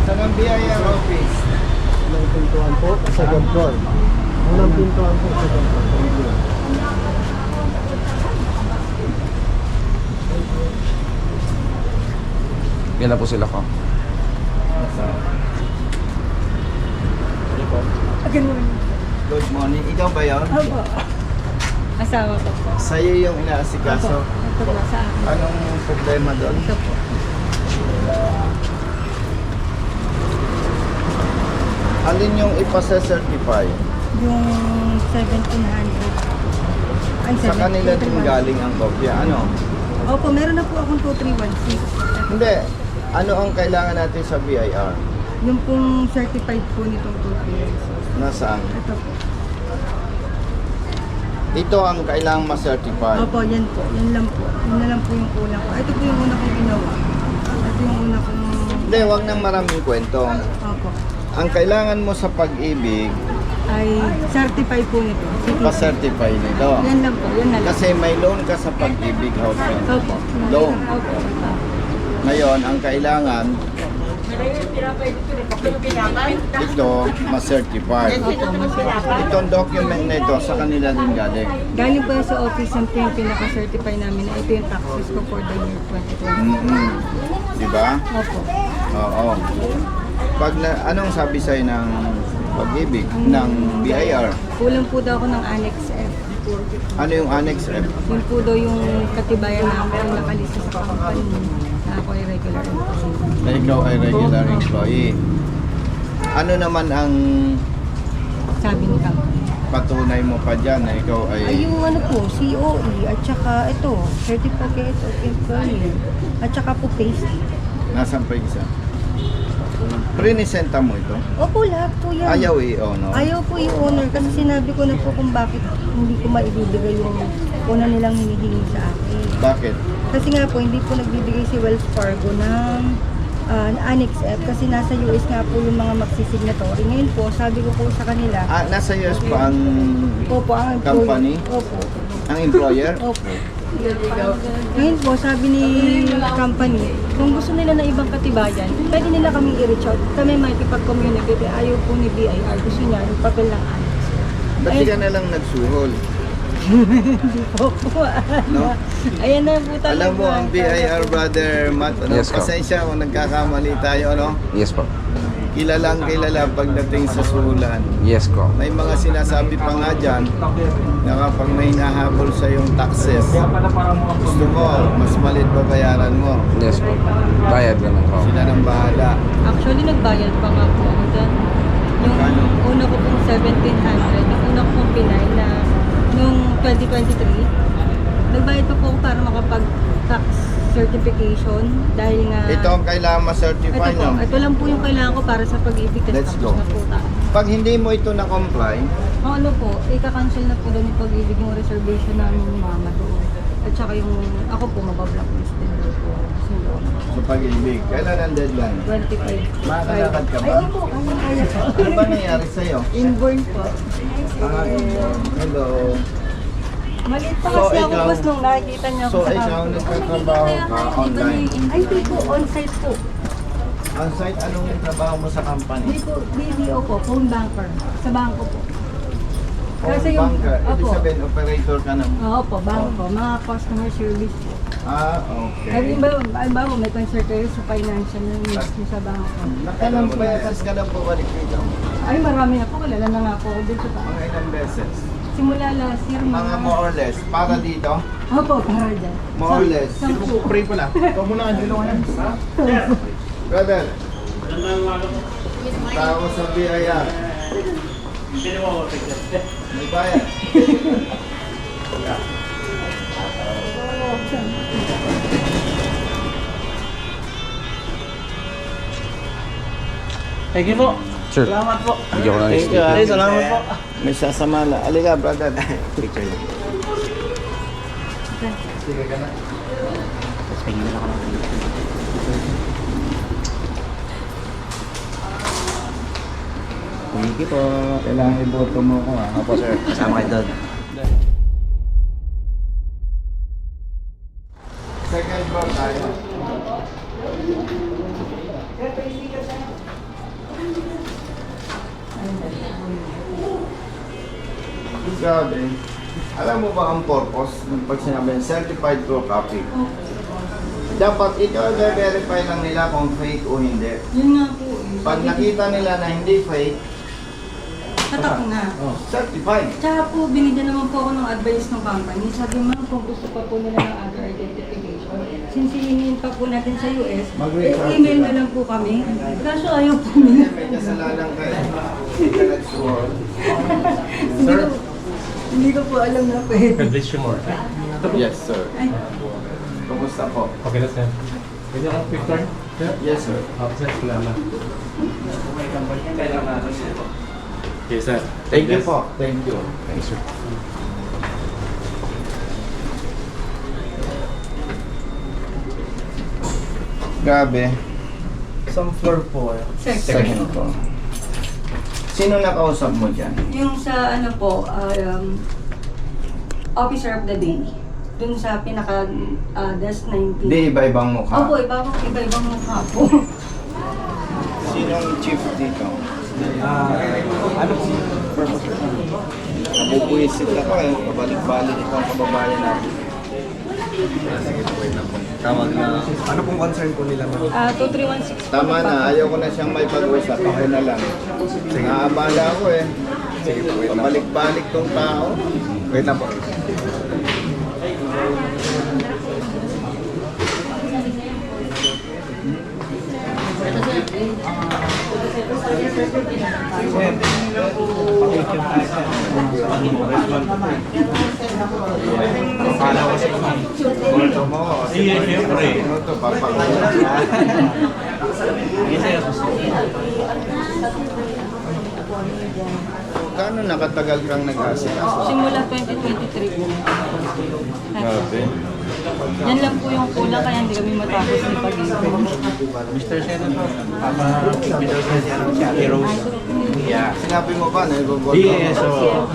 Saan ang BIR office? Unang pintuan po, second floor. Unang pintuan po, second floor. Thank you. Yan na po sila ko. Good morning. Ikaw ba yun? Opo. Asawa ko po. Sa'yo yung inaasikaso. Ito po sa akin. Anong problema doon? Ito po. Alin yung ipasa-certify? Yung 1,700. Ay, Sa kanila din 7,316. galing ang kopya. Ano? Opo, meron na po akong 2,316. Hindi. Ano ang kailangan natin sa BIR? Yung pong certified po nitong 2,316. Nasaan? Ito po. Ito ang kailangang ma-certify. Opo, yan po. Yan lang po. Yan na lang po yung kulang ko. Ito po yung una kong ginawa. Ito yung una kong... Hindi, wag nang maraming kwento. Opo. Ang kailangan mo sa pag-ibig, Ay, certified po nito. pa-certify nito. Yan lang po. Yan na lang. Kasi may loan ka sa pag-ibig house loan. Opo. Loan. Opo. Ngayon, ang kailangan, ito, ma-certify. Itong document na ito, sa kanila din galing. Galing po yan sa office ng yung pinaka-certify namin na ito yung taxes ko for the year 2020. Diba? Opo. Oo. Pag anong sabi sa'yo ng pag-ibig, ng BIR? Kulang po daw ako ng Annex F. Ano yung Annex F? Yun po daw yung katibayan na ako ay nakalista sa company na ako ay regular employee. Na ikaw ay regular employee. Ano naman ang Sabi ni company. patunay mo pa dyan na ikaw Ay, ay... yung ano po, COE, at saka ito, Certificate of Employment, at saka po payslip. Nasaan pa yung isa? Prinisenta mo ito? Opo, lahat po yan. Ayaw i-honor. Ayaw po i-honor kasi sinabi ko na po kung bakit hindi ko maibibigay yung una nilang hinihingi sa akin. Bakit? Kasi nga po, hindi po nagbibigay si Wells Fargo ng Annex F kasi nasa US nga po yung mga magsisignatory. Ngayon po, sabi ko po sa kanila, Nasa US pa ang opo, ang company? Opo. Ang employer? Opo. Ngayon po, sabi ni company, kung gusto nila ng ibang katibayan, pwede nila kami i-reach out. Kami makikipag-communicate. Ayaw po ni BIR. Gusto niya yung papel ng Annex. Ba't di ka na lang nagsuhol? Hindi po po. No? Ayan na po talaga. Alam mo ang BIR, brother Matt, ano? Yes, po. Pasensya kung nagkakamali tayo, ano? Yes po. Kilalang kilala pagdating sa suhulan. Yes ko. May mga sinasabi pa nga dyan na kapag may nahabol sa yung taxes, gusto mo, mas malit pa bayaran mo. Yes po. Bayad naman po. Sila nang bahala. Actually, nagbayad pa nga po ako dyan. Yung Magkano? una ko pong 1,700, yung una ko pong pinay na nung 2023, nagbayad pa po ako para makapag-tax certification dahil nga... Ito ang kailangan ma-certify, ito po, no? ito lang po yung kailangan ko para sa pag-ibig kasi Let's tapos go. na po tayo. Pag hindi mo ito na-comply, Ang ano po, ika-cancel na po doon yung pag-ibig yung reservation namin ng mama doon. At saka yung, ako po mababblocklist din doon po. sa pag-ibig, kailan ang deadline? 25. Makakalakad ka ba? Ay, opo, kaya po. Ano ba nangyari sa'yo? Inborn po. Hello. Maliit pa So, kasi ako ikaw- boss nung nakikita niya ako So, sa ikaw camera. nagtatrabaho ka online. Ay, di po, on-site po. On-site, anong yung trabaho mo sa Di company? po, BDO po, phone banker. Sa bangko po. Kasi yung- banker. Ibig opo. sabihin, operator ka ng... Oo po, bangko. Mga customer service po. Okay. Sabi ba, may concern kayo sa financial na needs niyo sa bangko. Nakailang beses ka na bumalik dito? Ay, marami na po. Kilala na nga po ako dito pa. Mga ilang beses? Simula last year, Mga more or less, para dito? Opo, para dyan. More or less. Sampu. Pray pala. Ikaw muna ang dulungan. Brother. Tao sa BIR. May bayad. Thank you po. Sure. Salamat po. Hindi ako Thank you. Ay, salamat po. May sasamala. Alika, brother. Picture lang. Sige ka na. Thank you po. Kailangan iboto mo ko, ha? Opo, sir. Kasama kayo doon. Second floor tayo. Grabe. Alam mo ba ang purpose ng pag sinabi certified true copy? Dapat ito i-verify lang nila kung fake o hindi. Yun nga po eh. Pag nakita nila na hindi fake, Tatak na. certified. Tsaka po, binigyan naman po ako ng advice ng company. Sabi ma'am, kung gusto pa po nila ng other identification, since hihingin pa po natin sa US, email na lang po kami. Kaso ayaw po nila. May kasalanan ka eh. Hindi ka nag-sworn. Hindi ko po alam na pwede. Convince you more. Yes, sir. Ay, Kumusta po? Okay na, sir. Pwede akong picture? Sir? Yes, sir. Sir, salamat. Yes, sir. Thank you po. Thank you. Thanks, sir. Grabe. Some floor po. Second po. Sino nakausap mo dyan? yung sa ano po, officer of the day. Dun sa pinaka desk 19. Hindi, iba-ibang mukha. Opo, iba-ibang mukha po. Sinong chief dito? Ano po? Nabubuisit ako eh. Pabalik-balik itong kababayan natin. Tawag na. Ano pong concern po nila, ma'am? 2316 po. Tama na, ayaw ko na siyang may pag-usap. Ako na lang. Naabala ako eh. Sige po, wait lang. Pabalik-balik tong tao. Wait lang po. Akala ko sa Bordo mo. Sige, siyempre. Ano to, papakita. Gaano nakatagal kang nag-asikaso? Simula 2023 po. Grabe. Yan lang po yung kulang kaya hindi kami matapos ng pag-ibig. Mr. Senator, Mr. Senator, si Ate Rose. Yeah. Sinabi mo ba na iboboto? Yes, so...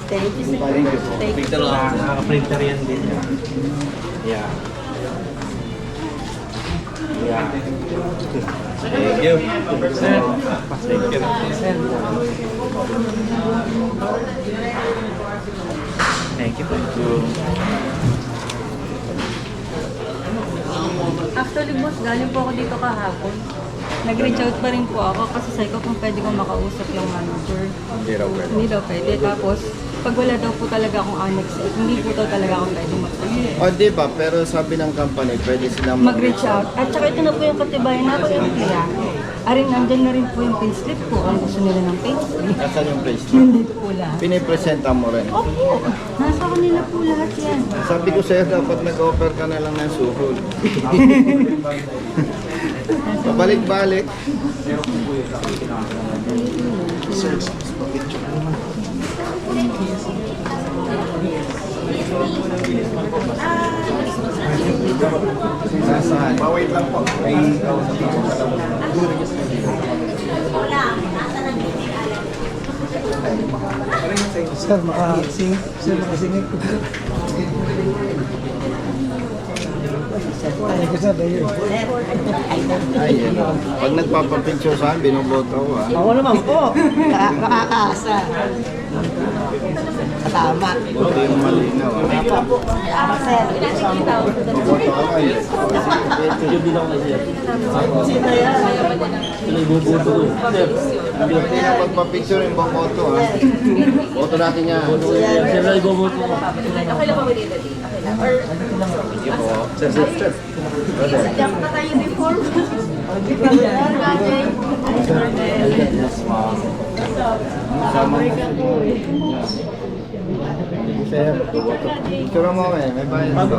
Thank you, sir. Thank you po. Thank you. Nakaka-printer yan din. Yeah. Yeah. Thank you. Sir, thank you. Sir. Thank you. Actually, boss, galing po ako dito kahapon. Nag-reach out pa rin po ako kasi sabi ko kung pwede kong makausap yung manager. Hindi raw pwede. Hindi daw pwede. Tapos, pag wala daw po talaga akong annex, hindi po daw talaga akong pwede mag-submit. O di ba, pero sabi ng company, pwede silang Mag-reach out. At saka ito na po yung katibayan na ako yung empleyado. Aring nandyan na rin po yung payslip ko. Ang gusto nila ng payslip. Nasaan yung place mo? Hindi po lahat. Pinipresenta mo rin. Opo. Nasa kanila po lahat yan. Sabi ko sa'yo, dapat nag-offer ka na lang ng suhol. Pabalik-balik. Nasaan? Wait lang po. Sir, makasing. Sir, makasingit ko. Ay, kasi tayo. Ay, yan. Pag nagpapapicture sa akin, binoboto ko ah. Oo naman po. Makakasa. Tama. Buti yung malinaw ah. Tama, sir. Boboto ako eh. Sino yan? Hindi na pagpapicture yung boboto ah. Boto natin yan. Sama mo. Sir, picture mo eh. May bayad ko.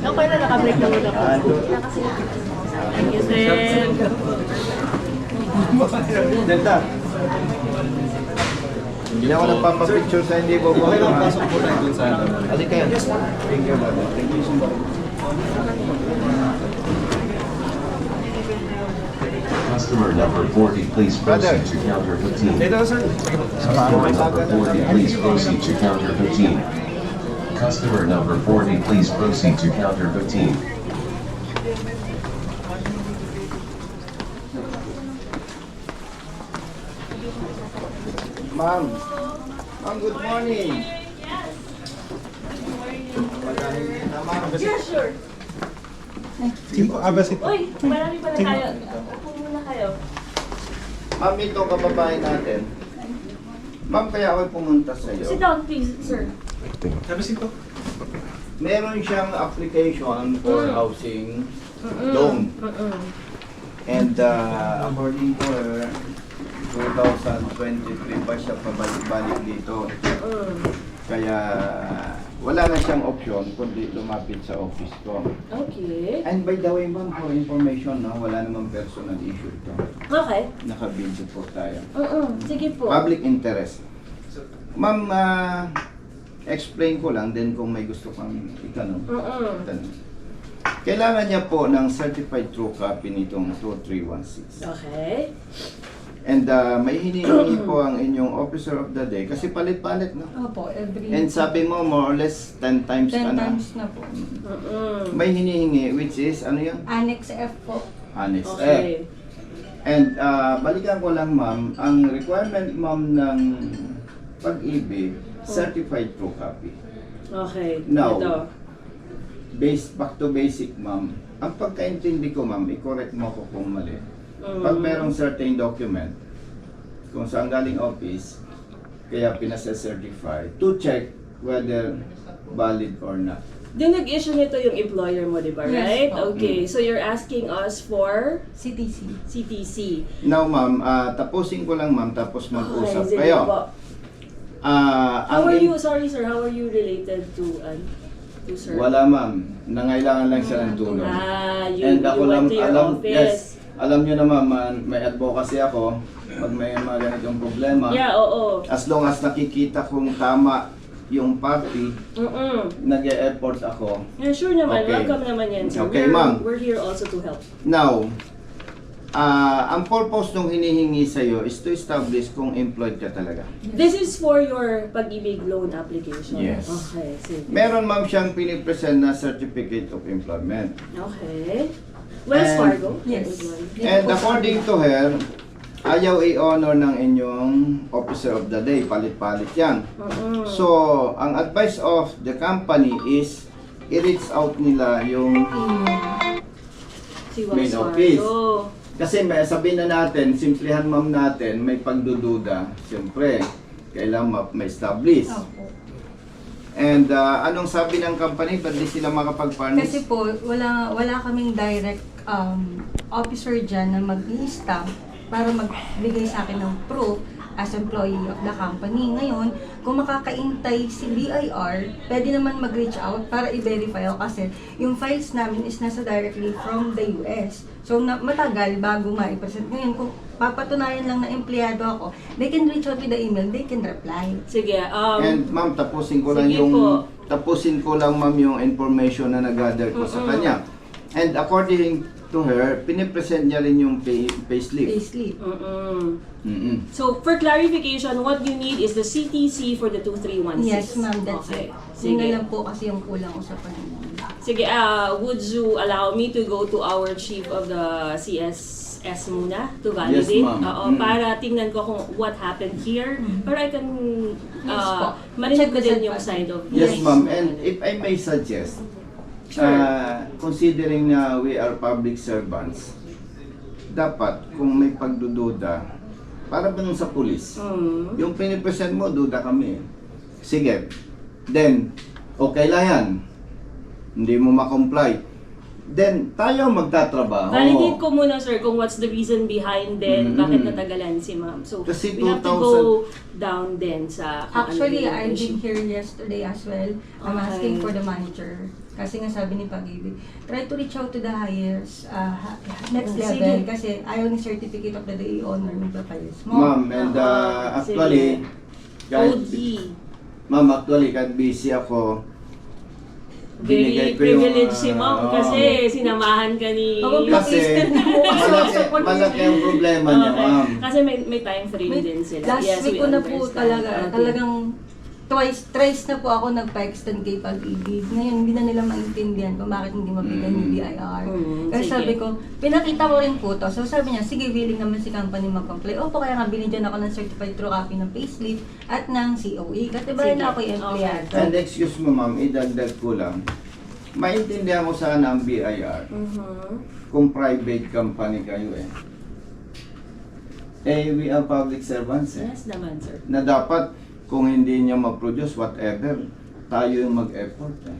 Okay na, nakabreak na muna po. Thank you, sir. Ganda. Hindi ako nagpapapicture sa hindi boboto ha. Halika yan. Thank you, brother. Thank you so much. Customer number 40, please Brother. proceed to counter 15. Dito, sir. Customer number 40, please proceed to counter 15. Customer number 40, please proceed to counter 15. Ma'am. Ma'am, good morning. Pagkain na, ma'am. Yeah, sure. Uy, marami pala tayo. Upo muna kayo. Ma'am, ito kababae natin. Ma'am, kaya ako pumunta sa iyo. Sit down, please, sir. Meron siyang application for housing loan. And according to her, 2023 pa siya pabalik-balik dito. Kaya wala na siyang option kundi lumapit sa office ko. Okay. And by the way, ma'am, for information, no, wala namang personal issue ito. Okay. Naka-video po tayo. Sige po. Public interest. Ma'am, explain ko lang din kung may gusto kang itanong. Itanong. Kailangan niya po ng certified true copy nitong 2316. Okay. And may hinihingi po ang inyong officer of the day kasi palit-palit na. Opo, every And sabi mo more or less 10 times 10 ka na. times na po. May hinihingi which is ano yun? Annex F po. Honest. Okay. And balikan ko lang ma'am, ang requirement ma'am ng pag-ibig, certified true copy. Okay. Now, Ito. Back to basic ma'am, ang pagkaintindi ko ma'am, i-correct mo ako kung mali. Pag merong certain document, kung saan galing office, kaya pinasa-certify to check whether valid or not. Yung nag-issue nito yung employer mo, di ba? Yes, Right? po. Okay. So you're asking us for CTC. CTC. Now ma'am, tapusin ko lang ma'am, tapos mag-usap sige kayo. po. How are you? Sorry sir, how are you related to sir? Wala ma'am, nangailangan lang siya ng tulong. You went to your office. Alam nyo naman, may advocacy ako pag may mga ganitong problema. Yeah, oo. As long as nakikita kong tama yung party, nag-e-effort ako. Yeah, sure naman. Okay. Welcome naman yan, sir. Okay, ma'am. We're here also to help. Now, ang purpose nung hinihingi sa'yo is to establish kung employed ka talaga. This is for your pag-ibig loan application. Yes. Okay, sige. Meron ma'am siyang pinipresent na Certificate of Employment. Okay. Wells And- Fargo? Yes. And according to her, ayaw i-honor ng inyong officer of the day, palit-palit yan. So, ang advice of the company is i-reach out nila yung Si main Wells office. Fargo. kasi may sabihin na natin, simplihan ma'am natin, may pagdududa, siyempre, kailangan ma-establish. Opo. And anong sabi ng company, ba't di sila makapag-furnish? Kasi po, wala kaming direct officer dyan na mag-i-stamp para magbigay sa akin ng proof as employee of the company. Ngayon, kung makakaintay si BIR, pwede naman mag-reach out para i-verify ako kasi yung files namin is nasa directly from the US. So, matagal bago ma-present. Ngayon, kung papatunayan lang na empleyado ako, they can reach out with the email, they can reply. Sige, And ma'am, tapusin ko lang Sige po. ma'am yung information na nag-gather ko sa kanya. And according to her, pinipresent niya rin yung payslip. Payslip. So, for clarification, what you need is the CTC for the 2316. Yes, ma'am, that's Okay. it. Sige. Yun na lang po kasi yung kulang ko sa panahon. Sige, would you allow me to go to our chief of the CSS muna to validate? Yes, ma'am. Oo, para tingnan ko kung what happened here. Para I can Yes po. marinig Check ko the din side yung pa. side of Yes, ma'am. And if I may suggest, Sure. considering na we are public servants, dapat kung may pagdududa, para bang sa pulis, yung pinipresent mo, duda kami. Sige. Then, okay lang yan. Hindi mo ma-comply. Then, tayo magtatrabaho. Validate ko muna, sir, kung what's the reason behind then bakit natagalan si ma'am. So, Kasi we have to 2000 go down din sa kung Actually, ano yung I've issue. been here yesterday as well. I'm Okay. asking for the manager. Kasi nga sabi ni Pag-ibig, try to reach out to the highest, next Sige. level. Kasi ayaw ni certificate of the day honor ng files mo. Ma'am, and actually, kahit, OD. ma'am, actually, kahit busy ako, Very binigay ko yung, privileged si ma'am kasi sinamahan ka ni... kasi malaki ang problema niya, Okay. ma'am. Kasi may time frame din sila. Last Yes, week we ko na po understand. Okay. talagang thrice na po ako nagpa-extend kay Pag-ibig. Ngayon, hindi na nila maintindihan kung bakit hindi mabigay yung BIR. Kasi sige. sabi ko, pinakita ko rin po to. So sabi niya, sige, willing naman si company mag-comply. Opo, kaya nga binigyan ako ng certified true copy ng payslip at ng COE. Kasi ba Sige. na ako yung empleyado. And excuse mo ma'am, idagdag ko lang. Maintindihan ko sana ang BIR kung private company kayo eh. We are public servants eh. Yes naman, sir. Na dapat kung hindi niya ma-produce whatever, tayo yung mag-effort eh.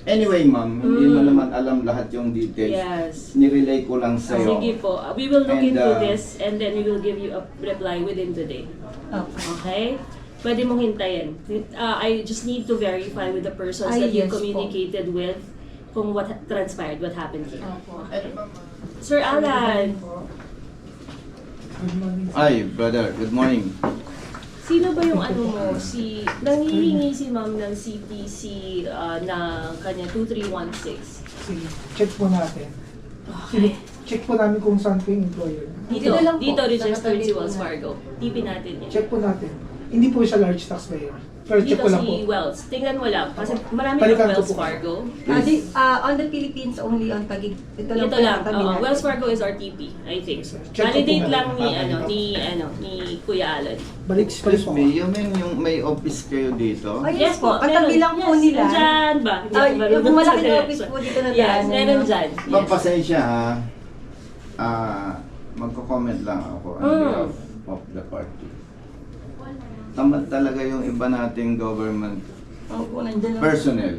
Anyway ma'am, hindi mo naman alam lahat yung details. Yes. Nirelay ko lang sa'yo. Sige po. We will look And, into uh, this and then we will give you a reply within today. Okay. Okay? Pwede mong hintayin. I just need to verify with the persons Ay, that you yes po. communicated with kung what transpired, what happened here. Opo. Sir Alan, Ay, brother, good morning. sino ba yung ano mo? Nangihingi si ma'am ng CTC na kanya 2316. Sige, check po natin. Okay. Check po namin kung saan po yung employer. Dito, Dito lang po. dito registered Nakatabi si po Wells na. Fargo. TP natin yan. Check po natin. Hindi po siya large taxpayer. Pero check Dito ko lang po. si Wells. Tingnan mo lang. Kasi marami Balikan ng ko Wells po. Fargo. On the Philippines, only on Taguig. Ito lang Ito po lang. yung tabi Oo, natin. Wells Fargo is our TP, I think. Check ko Validate po lang nga. ni Kuya Alan. Balik Excuse po. me, you mean yung may office kayo dito? Oh, yes po. Katabi lang po nila. Nandyan ba? Hindi ako marunong Yung malaki sa na office po dito na Yes, daanan, meron no? dyan. Ma'am, Yes. pasensya ha. Magko-comment lang ako on behalf of the party. Tamad talaga yung iba nating government Opo, nandyan lang. personnel.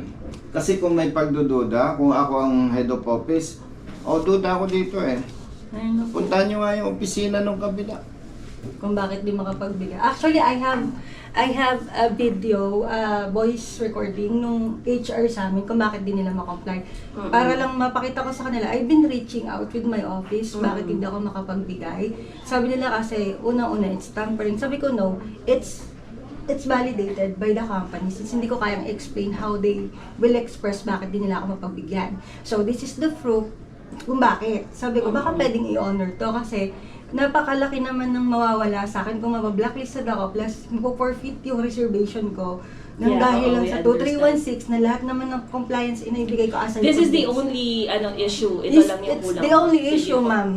Kasi kung may pagdududa, kung ako ang head of office, duda ako dito eh. Ayun na po. Puntahan nyo nga yung opisina ng kabila. Kung bakit di makapagbigay. Actually, I have a video, voice recording nung HR sa amin kung bakit di nila makomply. Para lang mapakita ko sa kanila, I've been reaching out with my office, bakit hindi ako makapagbigay. Sabi nila kasi, unang-una, it's tampering. Sabi ko, no, it's validated by the company since hindi ko kayang explain how they will express bakit di nila ako mapagbigyan. So, this is the proof kung bakit. Sabi ko, baka pwedeng i-honor to kasi napakalaki naman ng mawawala sa akin kung mabablacklist ako plus mapo-forfeit yung reservation ko nang Yeah, dahil oo, lang we sa understand. 2316 na lahat naman ng compliance inaibigay ko as This is the only issue. Ito lang yung It's kulang. the only Sige issue, po. ma'am.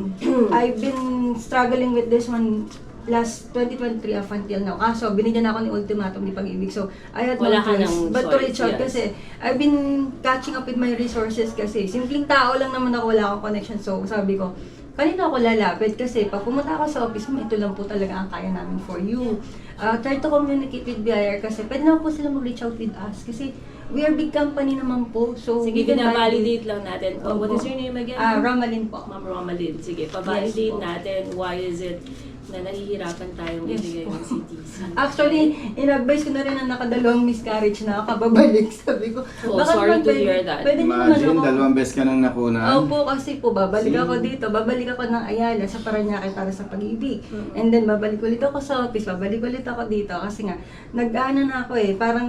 I've been struggling with this one last 2023 up until now. Kaso, binigyan ako ni ultimatum ni Pag-ibig. So, I had no Wala ka choice ng but to choice, reach out yes. kasi I've been catching up with my resources kasi simpleng tao lang naman ako, wala akong connection. So, sabi ko, kanina ako lalapit kasi pag pumunta ako sa office mo, ito lang po talaga ang kaya namin for you. Try to communicate with BIR kasi pwede naman po sila mag-reach out with us kasi we are big company naman po. So, Sige, we can binavalidate lang natin. Oh, what Opo. is your name again? Ramalin po. Ma'am Romalyn. Sige, pavalidate Yes po. natin. Why is it na nahihirapan tayong Yes ibigay po. ng CTC? Actually, in-advise ko na rin na nakadalawang miscarriage na kababalik. Sabi ko, Oh, sorry to hear that. Pwede niyo naman Imagine, ako. dalawang beses ka nang nakunan. Opo, kasi po, babalik See? ako dito. Babalik ako ng Ayala sa Parañaque para sa Pag-ibig. And then, babalik ulit ako sa office. Babalik ulit ako dito. Kasi nga, nag-ano na ako eh. Parang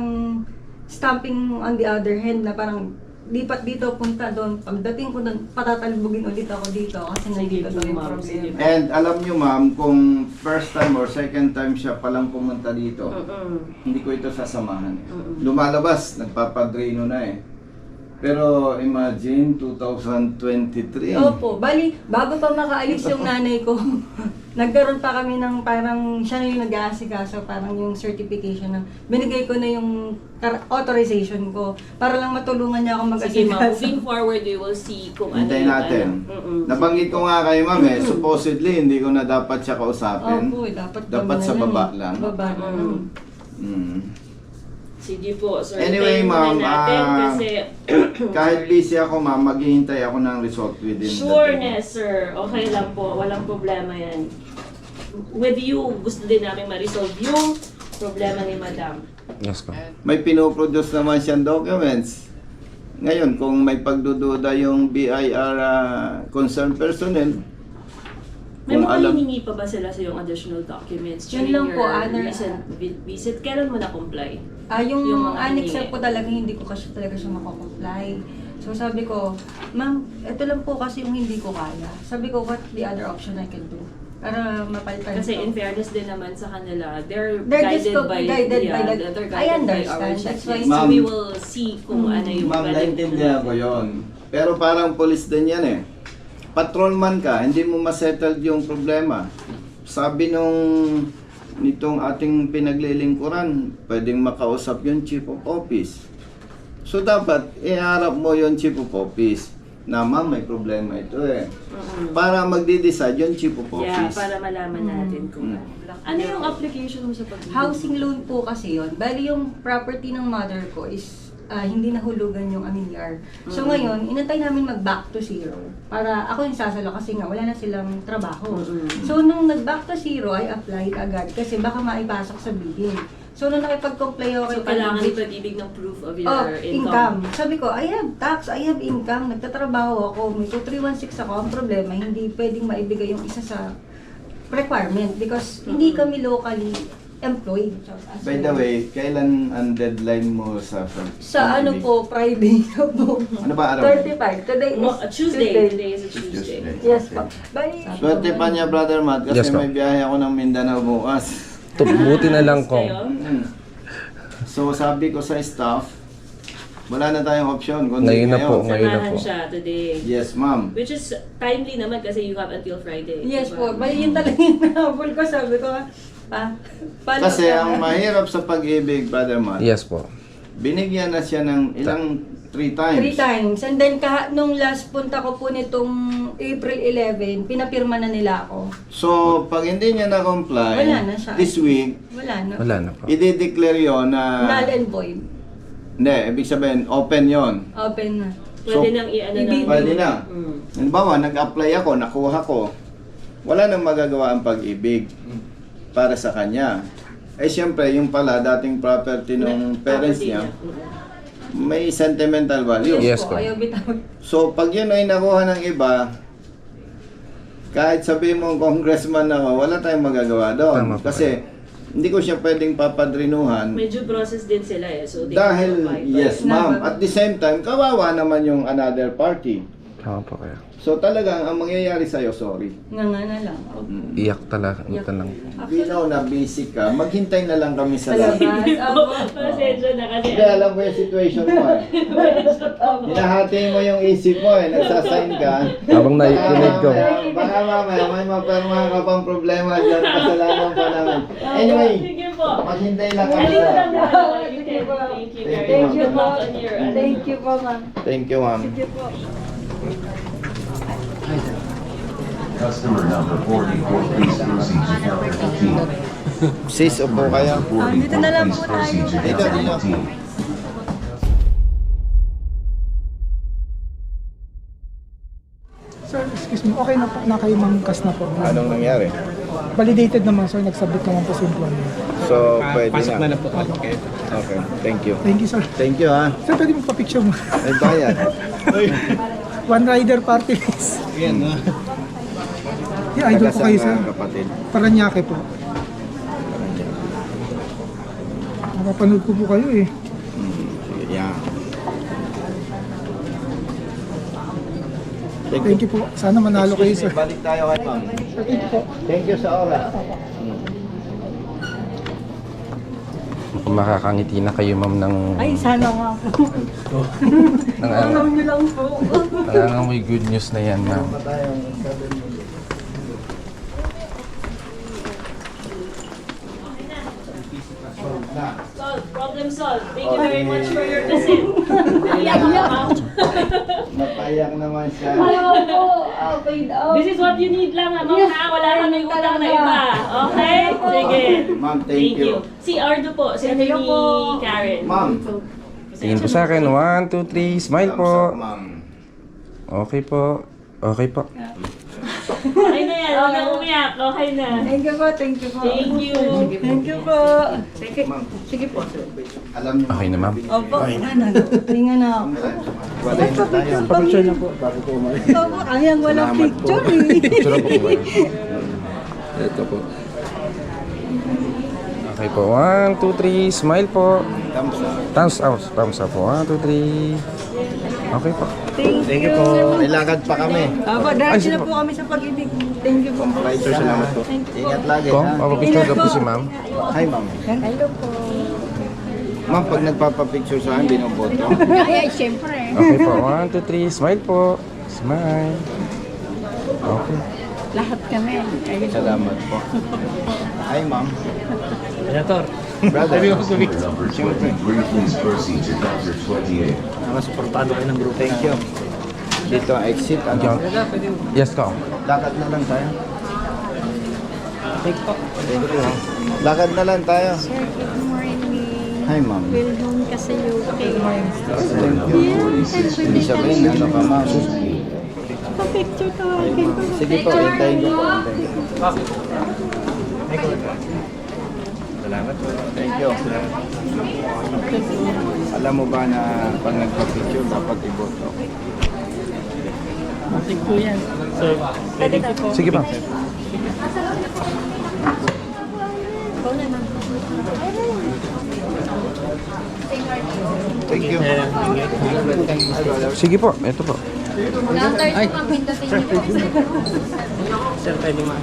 stamping on the other hand na parang lipat dito, punta doon. Pagdating ko doon, patatalbugin ulit ako dito. Kasi Sige nandito po, daw yung ma'am. Sige problema. po. And alam nyo ma'am, kung first time or second time siya palang pumunta dito, hindi ko ito sasamahan. Lumalabas, nagpapadreno na eh. Pero imagine, 2023. Opo, bali, bago pa makaalis yung nanay ko, nagkaroon pa kami ng parang, siya na yung nag-aasikaso, parang yung certification na, binigay ko na yung authorization ko, para lang matulungan niya ako Sige ma'am, mag-asikaso. moving forward, we will see kung ano Hintayin yung natin. ano. Nabanggit ko nga kay ma'am eh, supposedly hindi ko na dapat siya kausapin. Opo, dapat Dapat kami sa na baba eh. lang. Baba na lang. Mm. Sige po, sir. Anyway, Hintayin ma'am, muna natin kasi... Kahit busy ako ma'am, maghihintay ako ng result within the day. Sureness, sir. Okay lang po. Walang problema yan. With you, gusto din namin ma-resolve yung problema ni madam. Yes ko. May pinoproduce naman siyang documents. Ngayon, kung may pagdududa yung BIR concerned personnel, May kung mga alam, hiningi pa ba sila sa yung additional documents Yun during lang po, your Honor. recent visit? Kailan mo na-comply? Yung Yung mga annex hiningi. po talaga, hindi ko kasi talaga siya makakomply. So sabi ko, ma'am, ito lang po kasi yung hindi ko kaya. Sabi ko, what the other option I can do? Para mapalitan Kasi ko. in fairness din naman sa kanila, they're They're just guided by guided by yeah, the- they're I guided by our understand. That's checklist. why- So Ma'am. we will see kung ano yung Ma'am, pwede naintindihan ko yon. Pero parang police din yan eh. Patrolman ka, hindi mo masettled yung problema. Sabi nitong ating pinaglilingkuran, pwedeng makausap yung chief of office. So dapat iharap mo yung chief of office na ma'am may problema ito eh. Para magde-decide yung chief of Yeah, office. para malaman natin kung ano yung application mo sa pag Housing loan po kasi yon. Bali yung property ng mother ko is hindi nahulugan yung amilyar. So ngayon, inantay namin mag-back to zero. Para ako yung sasalo kasi nga wala na silang trabaho. So nung nag-back to zero, I applied agad kasi baka maipasok sa bidding. So nung nakipag-comply ako So kay kailangan Pag-ibig- pag-ibig ng proof of your Oh, income. Sabi ko, I have tax, I have income, nagtatrabaho ako, may 2316 ako. Ang problema, hindi pwedeng maibigay yung isa sa requirement because hindi kami locally employed. By the way, kailan ang deadline mo sa Sa ano po, Friday na po. Ano ba araw? 35. Today is Tuesday. Today is a Tuesday. Yes po. Bali, Swerte pa niya, Brother Matt, kasi Yes, ma'am. may biyahe ako ng Mindanao bukas. Buti na lang ko. Kayo? So sabi ko sa staff, wala na tayong option. Kundi Ngayon na po, ngayon na Samahan po. siya today. Yes, ma'am. Which is timely naman kasi you have until Friday. yes diba? po. Bali yun talaga yung nahabol ko. Sabi ko, paano Kasi ka? ang mahirap sa pag-ibig, Brother Matt, Yes po. binigyan na siya ng ilang 3 times. 3 times. And then nung last punta ko po nitong April 11, pinapirma na nila ako. So, pag hindi niya na-comply, Wala na siya. this week, Wala na. Wala na po. i-declare yun na... Null and void. Hindi, ibig sabihin, open yon. Open na. Pwede So, nang i-ano ibig- na. Pwede na. Mm. Halimbawa, nag-apply ako, nakuha ko. Wala nang magagawa ang pag-ibig para sa kanya. Eh siyempre, yung pala dating property ng parents niya, may sentimental value. Yes po. po. Ayaw bitawin. So, pag yun ay nakuha ng iba, kahit sabihin mong congressman ako, wala tayong magagawa doon. Tama po Kasi, hindi ko siya pwedeng papadrinuhan. May due process din sila eh. So they Dahil, can apply. yes ma'am, at the same time, kawawa naman yung another party. Tama po kayo. So talagang, ang mangyayari sa'yo, sorry. Nga na lang. Iyak talaga. Ito lang. Binaw na basic ka, maghintay na lang kami sa Sa labas. lobby. Opo. Pasensya na kasi. Hindi, alam ko yung situation mo eh. Hinahati mo yung isip mo eh, nagsasign ka. Habang naikinig ko. Baka mamaya, may mapirmahan ka pang problema dyan, kasalanan pa namin. Anyway, Sige po. maghintay lang kami Halika sa lang lobby. na. You can. Thank you very Thank much. you Good luck on your ano. Thank you po, ma'am. Thank you, ma'am. Thank you po. Customer number 44, please proceed to counter 15. Sis, upo kayo. dito na lang Please po proceed to tayo. counter Dito. 15. Sir, excuse me, okay na po na kayo mangkas na po. Anong nangyari? Validated naman sir, nagsabit naman po sa employer. So, pwede na. po. Okay, thank you. Thank you sir. Thank you ha. Sir, pwede magpa-picture mo. May bayad. One rider party list. Yan ha. Yeah, idol po kayo sir. Kapatid. Paranaque po. Nakapanood ko po kayo eh. Sige, yan. Thank you po. Sana manalo kayo sir. Balik tayo kay ma'am. Thank you po. Thank you sa oras. Kung makakangiti na kayo, ma'am, ng... Ay, sana nga po. ng Alam niyo lang po. nangangamoy good news na yan, ma'am. Solved. Problem solved. Thank you very much for your visit. Iyak ako. Napayak naman siya. Paid out. This is what you need lang, ma'am. Yes, Ha? Wala kang may utang na talaga. iba. Okay? Sige. Ma'am, thank you. Si Ardo po, si Thank you Attorney po. Karen. Ma'am. Tingin po sa akin. 1, 2, 3. Smile Thumbs up, po. ma'am. Okay po. Okay po. Okay na yan. Huwag na umiyak. Okay na. Thank you po, thank you po. Thank you. Thank you po. Sige, Ma'am. sige po. Alam niyo. Okay na, ma'am. Opo, tingnan na ako. Wala na tayo. Pa-picture na po bago po umalis. Opo, ayang walang Salamat po. picture eh. Picture po ba? Ito po. Okay po. 1, 2, 3. Smile po. Thumbs up. Thumbs up. Thumbs up po. 1, 2, 3. Okay po. Thank you po. May lakad pa kami. Aba, dahil na po kami sa pag-ibig. Thank you po. Right, sir, salamat po. Ingat lagi, Kong, ha? papapicture ka po si ma'am. Hi, ma'am. Hello po. Ma'am, pag nagpapapicture sa akin, binoboto. Ay, syempre. Okay po, 1, 2, 3, smile po. Smile. Okay. Lahat kami. Salamat po. Hi, ma'am. Senator. Brother. Customer number 23, please proceed to counter 28. Nakasuportado kayo ng grupo. Thank you. Dito ang exit. Ano? Yes, Kong. Lakad na lang tayo. Thank you po. Thank you. Lakad na lang tayo. Sir, good morning. Hi, ma'am. Will home ka sa UK. Customer number 46, Ibig please sabihin, proceed ano to ka, ma'am? counter 28. Pa-picture tawagin ko. Sige po, hintayin ko po. Salamat po. Thank you. Alam mo ba na pag nagpa-picture, dapat iboto? Matik po yan. So, thank you po. Sige pa. Thank you. Sige po, ito po. Sir, pwede mo.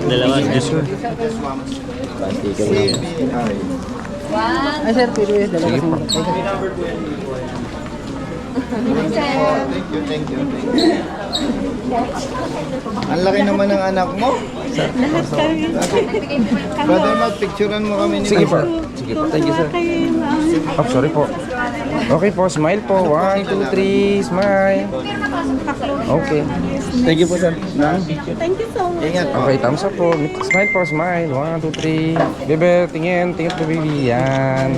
Dalawa. Yes, sir. CBI. Ay, sir, pwede. Sige po. Thank you, thank you. Ang laki naman ng anak mo. Brother, mag-picturean mo kami ni Sige po. Ma'am. Sige po. Thank you, sir. Oh, sorry po. Okay po, smile po. 1, 2, 3, smile. Okay. Thank you po, sir. Thank you so much. Ingat po. Okay, thumbs up po. Smile po, smile. 1, 2, 3. Bebe, tingin. Tingin po, baby. Yan.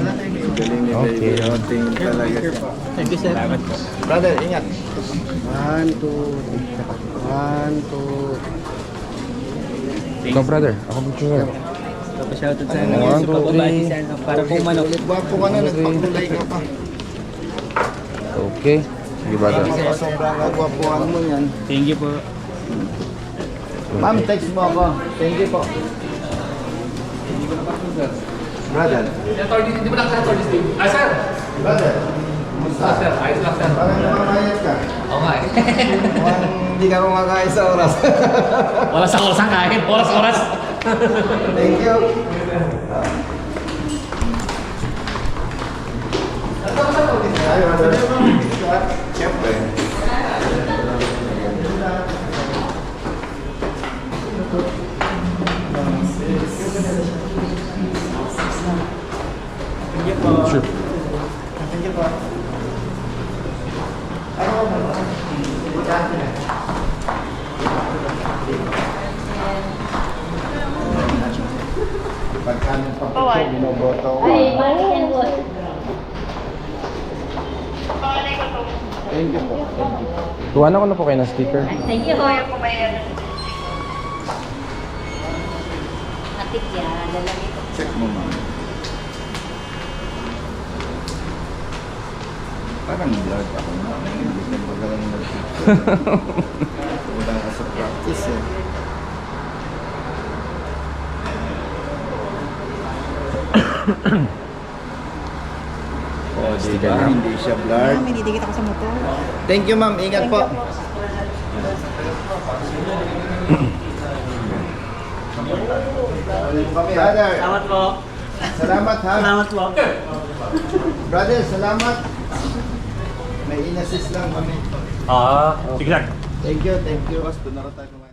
Galing ni Okay. Baby. Oh, tingin talaga siya. Thank you, sir. Salamat po. Brother, ingat. 1, 2, 1, 2. Ikaw, brother. Ako picture. Shoutout sa 1, 2, 3. Para po manok. Gwapo ka na, nagpakulay ka pa. Okay. Sige, brother. Sobrang kagwapuhan mo yan. Thank you po. Ma'am, text mo ako. Thank you po. Brother. Hindi mo nakasal this team. Ah, sir! Brother. Kumusta? Sir, ayos lang, sir. Parang namamayat ka. Oo nga eh. Mukhang hindi ka kumakain sa oras. Oras sa oras ang kain. Oras. Thank you. Ay, brother. Siyempre. Sure. Pagka nagpapicture, binoboto ko. Thank you po. Tuwanan ko na po kayo ng sticker. Thank you. Check mo, ma'am. Parang vlog ako na. Hindi ka magalang mag-picture. Wala ka sa practice eh. Oh, diba? Hindi siya blurred. Minidikit ako sa motor. Thank you, ma'am. Ingat po. Brother, Salamat po. salamat ha. Salamat po. Brother, salamat. May inassist lang kami. Sige, sir. Thank you, thank you. Doon na tayo kumain.